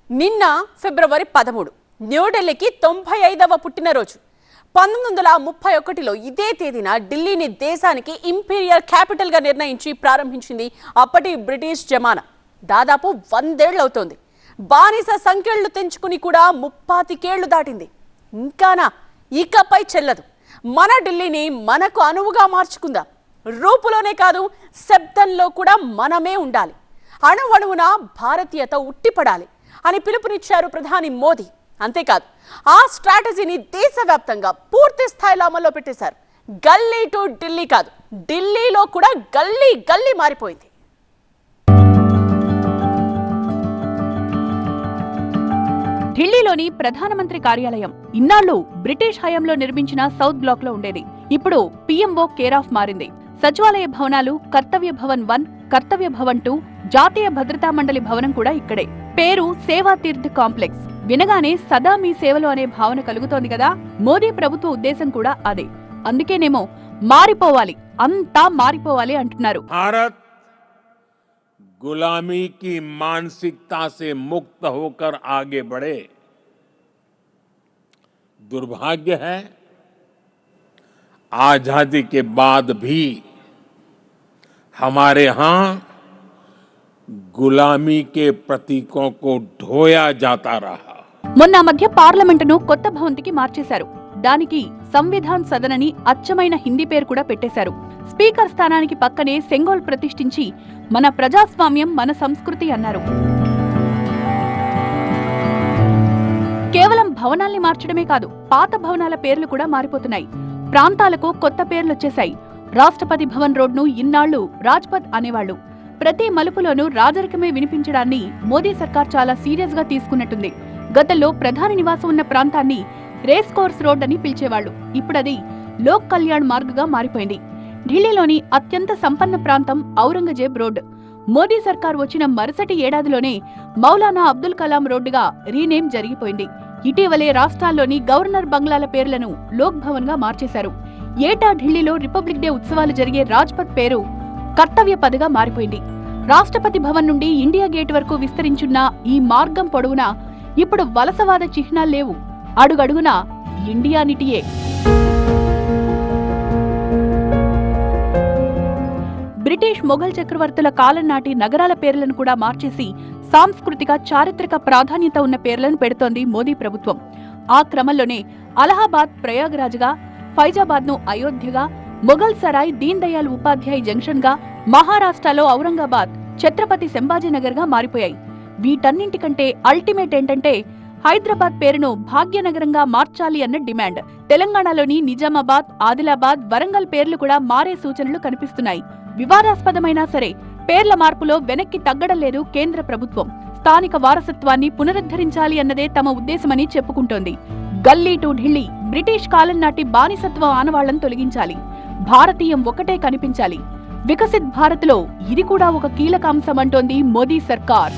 నిన్న ఫిబ్రవరి 13 న్యూఢిల్లీకి 95వ పుట్టినరోజు. 1931లో ఇదే తేదీన ఢిల్లీని దేశానికి ఇంపీరియల్ క్యాపిటల్ గా నిర్ణయించి ప్రారంభించింది అప్పటి బ్రిటిష్ జమానా. దాదాపు 100 ఏళ్లవుతోంది. బానిస సంఖ్యలు తెంచుకుని కూడా 35 ఏళ్లు దాటింది. ఇంకానా ఇకపై చెల్లదు. మన ఢిల్లీని మనకు అనువుగా మార్చుకుందాం. రూపులోనే కాదు శబ్దంలో కూడా మనమే ఉండాలి. అణువణువున భారతీయత ఉట్టిపడాలి అని పిలుపునిచ్చారు ప్రధాని మోదీ. అంతేకాదు ఆ స్ట్రాటజీని దేశవ్యాప్తంగా పూర్తి స్థాయిలో అమల్లో పెట్టేశారు. గల్లీ టు ఢిల్లీ కాదు, ఢిల్లీలో కూడా గల్లీ గల్లీ మారిపోయింది. ఢిల్లీలోని ప్రధానమంత్రి కార్యాలయం ఇన్నాళ్లు బ్రిటిష్ హయాంలో నిర్మించిన సౌత్ బ్లాక్ లో ఉండేది. ఇప్పుడు పిఎంఓ కేర్ ఆఫ్ మారింది. సచివాలయ భవనాలు కర్తవ్య భవన్ 1, కర్తవ్య భవన్ 2, జాతీయ భద్రతా మండలి భవనం కూడా ఇక్కడే. పేరు సేవా తీర్థ్ కాంప్లెక్స్. వినగానే సదా మీ సేవలు అనే భావన కలుగుతోంది కదా. మోదీ ప్రభుత్వ ఉద్దేశం కూడా అదే. అందుకేనేమో మారిపోవాలి, అంతా మారిపోవాలి అంటున్నారు. భారత్ गुलामी की मानसिकता से मुक्त होकर आगे बढ़े। दुर्भाग्य है आजादी के बाद भी हमारे यहां गुलामी के प्रतीकों को ढोया जाता रहा। మొన్న మధ్య పార్లమెంటును కొత్త భవంతికి మార్చేశారు. దానికి సంవిధాన్ సదన్ అని అచ్చమైన హిందీ పేరు కూడా పెట్టేశారు. స్పీకర్ స్థానానికి పక్కనే సెంగోల్ ప్రతిష్ఠించి మన ప్రజాస్వామ్యం మన సంస్కృతి అన్నారు. కేవలం భవనాల్ని మార్చడమే కాదు, పాత భవనాల పేర్లు కూడా మారిపోతున్నాయి. ప్రాంతాలకు కొత్త పేర్లొచ్చేశాయి. రాష్ట్రపతి భవన్ రోడ్ను ఇన్నాళ్లు రాజ్పథ్ అనేవాళ్లు. ప్రతి మలుపులోనూ రాజరికమే వినిపించడాన్ని మోదీ సర్కార్ చాలా సీరియస్ గా తీసుకున్నట్టుంది. గతంలో ప్రధాని నివాసం ఉన్న ప్రాంతాన్ని రేస్ కోర్స్ రోడ్ అని పిలిచేవాళ్లు. ఇప్పుడది లోక్ కళ్యాణ్ మార్గ్గా మారిపోయింది. ఢిల్లీలోని అత్యంత సంపన్న ప్రాంతం ఔరంగజేబ్ రోడ్. మోదీ సర్కార్ వచ్చిన మరుసటి ఏడాదిలోనే మౌలానా అబ్దుల్ కలాం రోడ్డుగా రీనేమ్ జరిగిపోయింది. ఇటీవలే రాష్ట్రాల్లోని గవర్నర్ బంగ్లాల పేర్లను లోక్ భవన్ గా మార్చేశారు. ఏటా ఢిల్లీలో రిపబ్లిక్ డే ఉత్సవాలు జరిగే రాజ్పథ్ పేరు కర్తవ్య పథ్గా మారిపోయింది. రాష్ట్రపతి భవన్ నుండి ఇండియా గేట్ వరకు విస్తరించున్న ఈ మార్గం పొడవునా ఇప్పుడు వలసవాద చిహ్నాలు లేవు. అడుగడుగునా ఇండియానిటీయే. బ్రిటిష్ మొఘల్ చక్రవర్తుల కాలం నాటి నగరాల పేర్లను కూడా మార్చేసి సాంస్కృతిక చారిత్రక ప్రాధాన్యత ఉన్న పేర్లను పెడుతోంది మోదీ ప్రభుత్వం. ఆ క్రమంలోనే అలహాబాద్ ప్రయాగ్రాజ్గా, ఫైజాబాద్ ను అయోధ్యగా, మొఘల్ సరాయ్ దీన్ దయాళ్ ఉపాధ్యాయ్ జంక్షన్ గా, మహారాష్ట్రలో ఔరంగాబాద్ ఛత్రపతి సంభాజీనగర్ గా మారిపోయాయి. వీటన్నింటికంటే అల్టిమేట్ ఏంటంటే హైదరాబాద్ పేరును భాగ్యనగరంగా మార్చాలి అన్న డిమాండ్. తెలంగాణలోని నిజామాబాద్, ఆదిలాబాద్, వరంగల్ పేర్లు కూడా మారే సూచనలు కనిపిస్తున్నాయి. వివాదాస్పదమైనా సరే పేర్ల మార్పులో వెనక్కి తగ్గడం లేదు కేంద్ర ప్రభుత్వం. స్థానిక వారసత్వాన్ని పునరుద్ధరించాలి అన్నదే తమ ఉద్దేశమని చెప్పుకుంటోంది. గల్లీ టు ఢిల్లీ, బ్రిటిష్ కాలం నాటి బానిసత్వ ఆనవాళ్లను తొలగించాలి. భారతీయం ఒకటే కనిపించాలి. వికసిత్ భారత్ లో ఇది కూడా ఒక కీలక అంశం అంటోంది మోదీ సర్కార్.